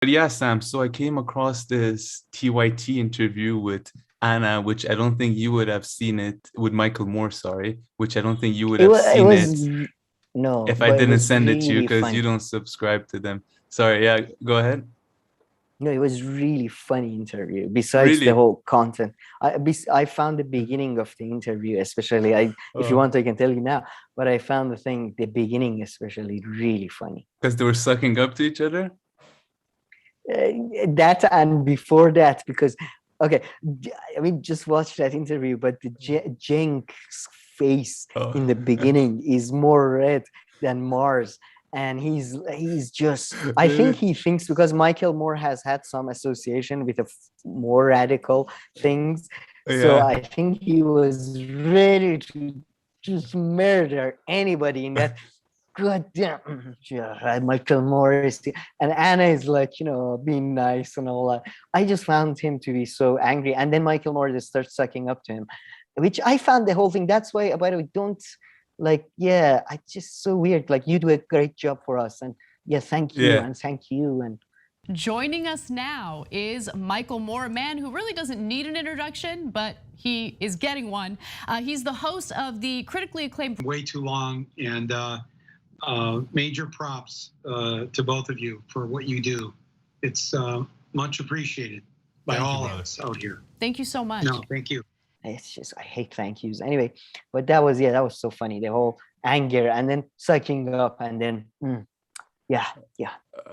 But yeah, Sam, so I came across this TYT interview with Anna, which I don't think you would have seen it, with Michael Moore, sorry, which I don't think you would It have was it seen was it no, if I but it didn't was send it to you really because you funny. don't subscribe to them. Sorry, yeah, go ahead. No, it was really funny interview. Besides the Really? whole content, I found the beginning of the interview, especially. If you Oh, want, I can tell you now. But I found the beginning, especially, really funny. because they were sucking up to each other? That and before that, because okay, I mean, just watch that interview. But the Cenk's face Oh. in the beginning is more red than Mars, and he's just. I think Really? he thinks because Michael Moore has had some association with more radical things, so Yeah. I think he was ready to just murder anybody in that. God damn, yeah, Michael Morris. And Anna is like, being nice and all that. I just found him to be so angry. And then Michael Morris starts sucking up to him, which I found the whole thing. That's why, by the way, don't like, yeah, I just so weird. Like, you do a great job for us. And yeah, thank you. Yeah. And thank you. And Joining us now is Michael Moore, a man who really doesn't need an introduction, but he is getting one. He's the host of the critically acclaimed Way too long, and major props to both of you for what you do. It's much appreciated by all of us out here. Thank you so much. No, thank you. it's just, I hate thank yous. Anyway, but that was so funny. The whole anger and then sucking up and then, yeah, yeah.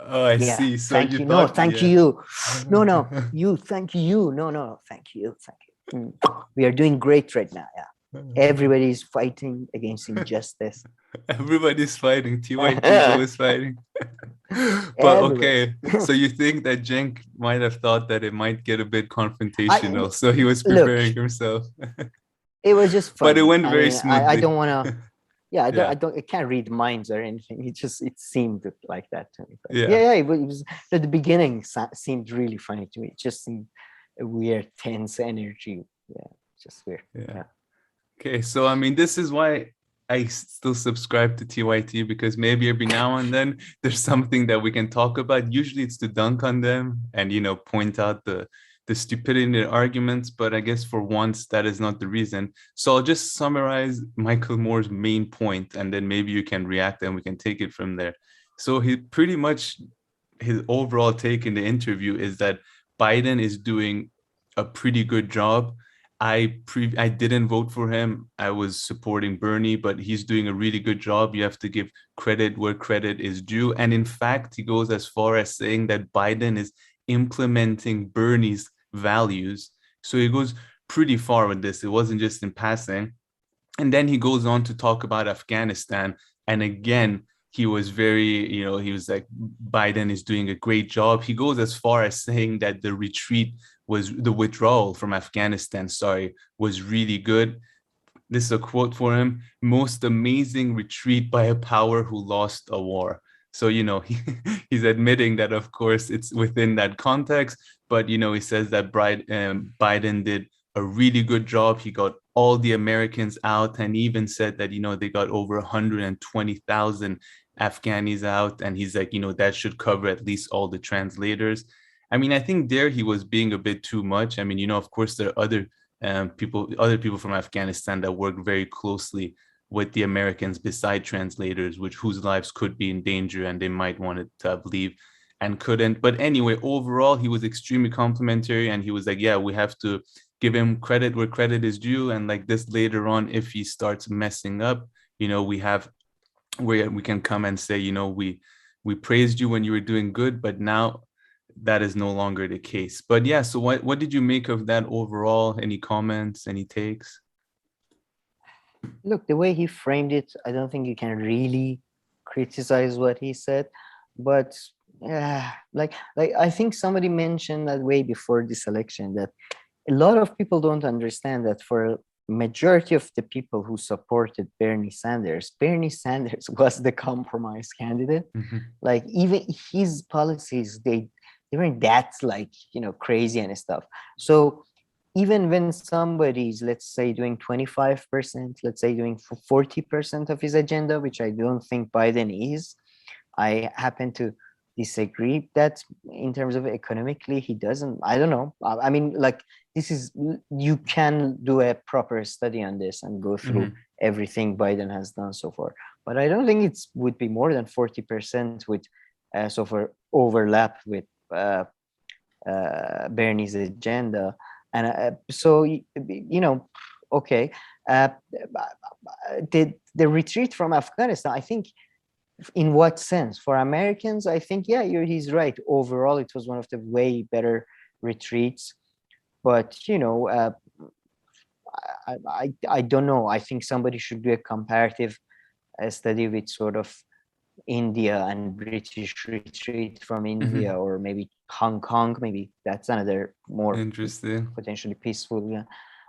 Oh, I Yeah, see. So thank you you. No, thought, thank yeah. you. No, you. Thank you. No, thank you. Thank you. We are doing great right now. Yeah, everybody's fighting against injustice. Everybody's fighting. TYT is always fighting. But Everybody. okay, so you think that Cenk might have thought that it might get a bit I confrontational, so he was look. preparing himself. It was just But it funny. went I very mean, I smoothly. don't want to. Yeah, Yeah, I can't read minds or anything. It seemed like that to me. But yeah, yeah, it was at the beginning seemed really funny to me. It just seemed a weird, tense energy. Yeah, just weird. yeah. Yeah. Okay, so I mean, this is why I still subscribe to TYT, because maybe every now and then there's something that we can talk about. Usually it's to dunk on them and point out the stupidity in their arguments, but I guess for once that is not the reason. So I'll just summarize Michael Moore's main point, and then maybe you can react and we can take it from there. So he pretty much, his overall take in the interview is that Biden is doing a pretty good job. I didn't vote for him. I was supporting Bernie, but he's doing a really good job. You have to give credit where credit is due. And in fact, he goes as far as saying that Biden is implementing Bernie's values. So he goes pretty far with this. It wasn't just in passing. And then he goes on to talk about Afghanistan. And again, he was he was like, Biden is doing a great job. He goes as far as saying that the withdrawal from Afghanistan, sorry, was really good. This is a quote for him: most amazing retreat by a power who lost a war. So, he's admitting that, of course, it's within that context, but, he says that Biden did a really good job. He got all the Americans out, and even said that, they got over 120,000 Afghanis out. And he's like, that should cover at least all the translators. I mean, I think there he was being a bit too much. I mean, of course, there are other people from Afghanistan that work very closely with the Americans beside translators, whose lives could be in danger and they might want to leave and couldn't. But anyway, overall, he was extremely complimentary, and he was like, yeah, we have to give him credit where credit is due. And like this later on, if he starts messing up, we have where we can come and say, we praised you when you were doing good, but now that is no longer the case. But yeah, so what did you make of that overall? Any comments, any takes? Look, the way he framed it, I don't think you can really criticize what he said, but like I think somebody mentioned that way before this election that a lot of people don't understand that for a majority of the people who supported Bernie Sanders was the compromise candidate. Mm-hmm. Like even his policies, they weren't that like crazy and stuff. So even when somebody's, let's say, doing 25%, let's say doing 40% of his agenda, which I don't think Biden is, I happen to disagree that in terms of economically he doesn't. I don't know. I mean, like, this is, you can do a proper study on this and go through everything Biden has done so far, but I don't think it's would be more than 40% with so far overlap with Bernie's agenda. And so, you know, okay, the retreat from Afghanistan, I think, in what sense? For Americans, I think, yeah, he's right. Overall, it was one of the way better retreats. But, you know, I don't know. I think somebody should do a comparative study with sort of India and British retreat from India, or maybe Hong Kong. Maybe that's another more interesting, potentially peaceful. Yeah,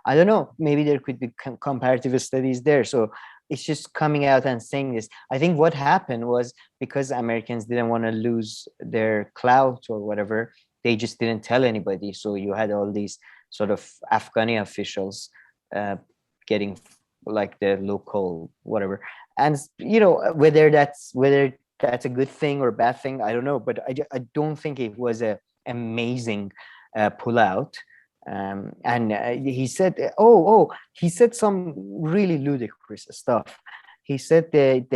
I don't know. Maybe there could be comparative studies there. So it's just coming out and saying this. I think what happened was because Americans didn't want to lose their clout or whatever, they just didn't tell anybody. So you had all these sort of Afghani officials getting like the local whatever. And, you know, whether that's a good thing or bad thing, I don't know. But I don't think it was a amazing pullout. And he said, he said some really ludicrous stuff. He said the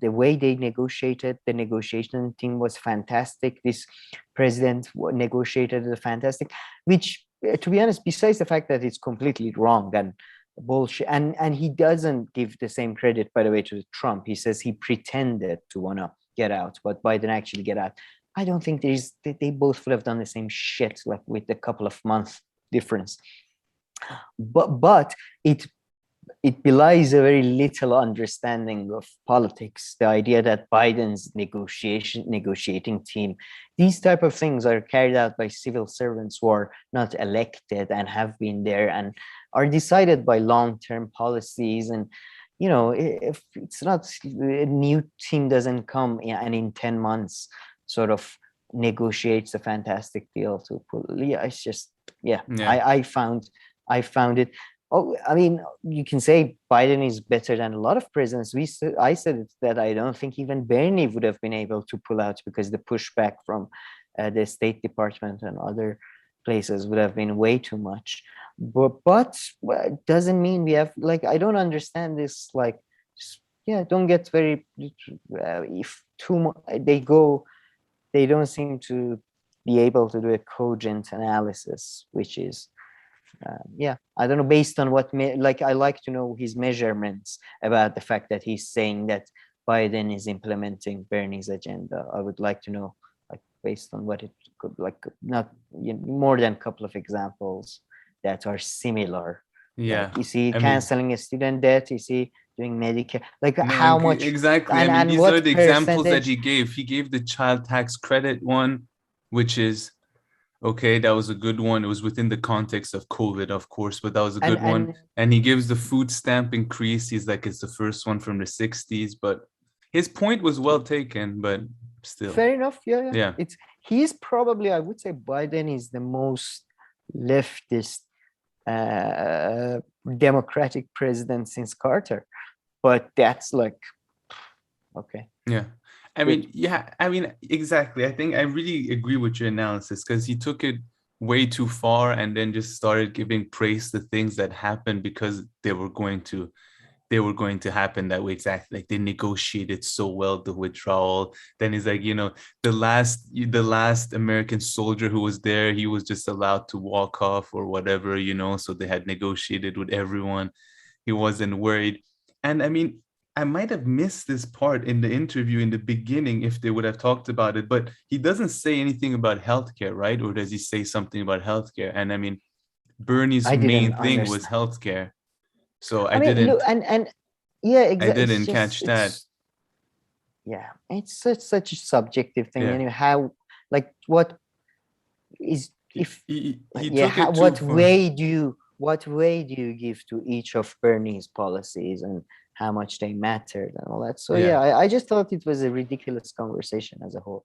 way they negotiated, the negotiation team was fantastic. This president negotiated fantastic, which, to be honest, besides the fact that it's completely wrong and bullshit, and he doesn't give the same credit, by the way, to Trump. He says he pretended to want to get out, but Biden actually get out. I don't think they both would have done the same shit, like with a couple of months difference. But it belies a very little understanding of politics. The idea that Biden's negotiating team, these type of things are carried out by civil servants who are not elected and have been there and are decided by long-term policies. And, you know, if it's not, a new team doesn't come and in 10 months sort of negotiates a fantastic deal to pull. Yeah, it's just, I found it. Oh, I mean, you can say Biden is better than a lot of presidents. I said that I don't think even Bernie would have been able to pull out because the pushback from the State Department and other places would have been way too much. But it doesn't mean we have, like, I don't understand this, like, don't get very, if too much, they don't seem to be able to do a cogent analysis, which is, I don't know, based on what, like, I like to know his measurements about the fact that he's saying that Biden is implementing Bernie's agenda. I would like to know, like, based on what it could, like, not, you know, more than a couple of examples that are similar. Yeah, like, is he canceling a student debt? Is he doing Medicare? Like, no, how much exactly? I mean, these are the examples that he gave. He gave the child tax credit one, which is okay, that was a good one. It was within the context of COVID, of course, but that was a good one. And he gives the food stamp increase. He's like, it's the first one from the 60s, but his point was well taken, but still. Fair enough. Yeah. He's probably, I would say Biden is the most leftist democratic president since Carter, but that's like, okay. Yeah. I mean, exactly. I think I really agree with your analysis because he took it way too far and then just started giving praise to things that happened because they were going to happen that way. Exactly. Like they negotiated so well the withdrawal. Then he's like, you know, the last American soldier who was there, he was just allowed to walk off or whatever, you know, so they had negotiated with everyone. He wasn't worried. And I mean, I might have missed this part in the interview in the beginning if they would have talked about it, but he doesn't say anything about healthcare, right? Or does he say something about healthcare? And I mean, Bernie's main thing was healthcare. So I didn't. Look, and yeah, exactly. I didn't catch that. Yeah, it's such a subjective thing. Yeah. Anyway, how, like, what is if what way do you give to each of Bernie's policies and how much they mattered and all that? So I just thought it was a ridiculous conversation as a whole.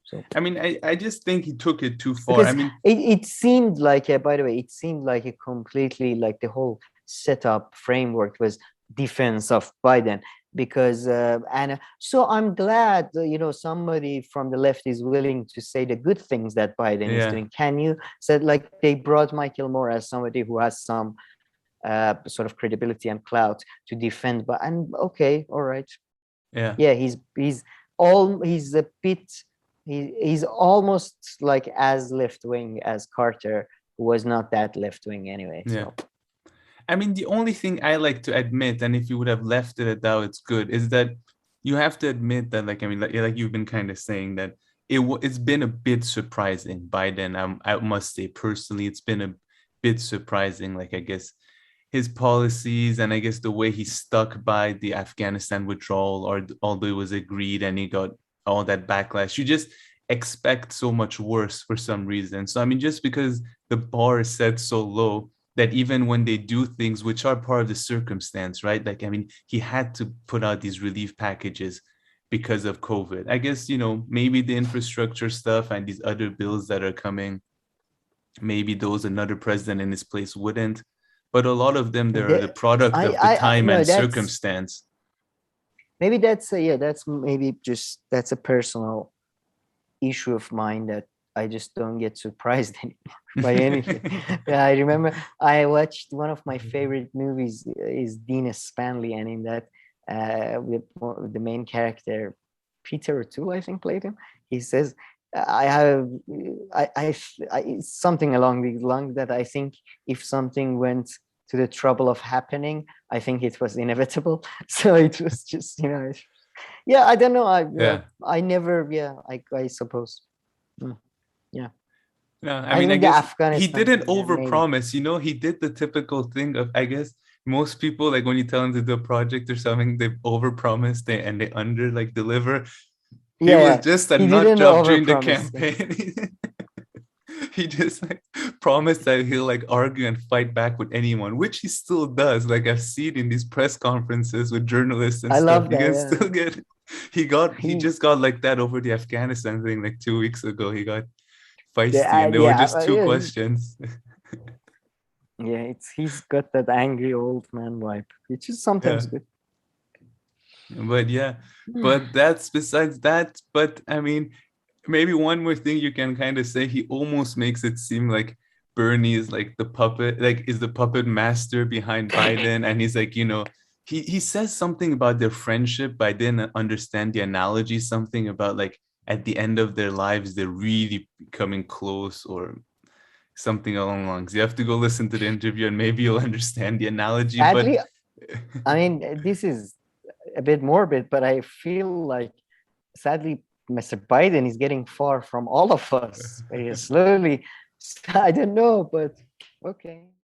So I mean, I just think he took it too far. Because I mean, it seemed like by the way, it seemed like a completely, like, the whole setup framework was defense of Biden. because and so I'm glad somebody from the left is willing to say the good things that Biden is doing. Can you say, like, they brought Michael Moore as somebody who has some sort of credibility and clout to defend, but and okay, all right, he's a bit he's almost like as left-wing as Carter, who was not that left-wing anyway. So I mean, the only thing I like to admit, and if you would have left it at that, it's good, is that you have to admit that, like, I mean, like you've been kind of saying that it's been a bit surprising, Biden. I must say, personally, it's been a bit surprising. Like, I guess his policies, and I guess the way he stuck by the Afghanistan withdrawal, or although it was agreed and he got all that backlash, you just expect so much worse for some reason. So, I mean, just because the bar is set so low, that even when they do things which are part of the circumstance, right? Like, I mean, he had to put out these relief packages because of COVID. I guess, maybe the infrastructure stuff and these other bills that are coming, maybe those another president in his place wouldn't. But a lot of them, they're the product of the time and circumstance. Maybe that's a personal issue of mine, that I just don't get surprised anymore by anything. I remember I watched one of my favorite movies is Dina Spanley, and in that with the main character, Peter O'Toole, I think, played him. He says, something along these lines, that I think if something went to the trouble of happening, I think it was inevitable. So it was just, I don't know. I never, I suppose. Yeah. No, I mean, I guess he didn't overpromise, he did the typical thing of, I guess, most people, like, when you tell them to do a project or something, they overpromise and they under, like, deliver. He was just a nut job during the campaign. He just, like, promised that he'll, like, argue and fight back with anyone, which he still does. Like, I've seen in these press conferences with journalists and stuff. Love that, you can still get it. He just got like that over the Afghanistan thing like 2 weeks ago. He got feisty, and there were just two questions. He's got that angry old man vibe, which is sometimes good. But but that's besides that. But I mean, maybe one more thing you can kind of say, he almost makes it seem like Bernie is like the puppet, like is the puppet master behind Biden. And he's like, he says something about their friendship, but I didn't understand the analogy, something about like at the end of their lives, they're really becoming close or something along those lines. You have to go listen to the interview and maybe you'll understand the analogy. Sadly, I mean, this is a bit morbid, but I feel like, sadly, Mr. Biden is getting far from all of us very slowly. I don't know, but okay.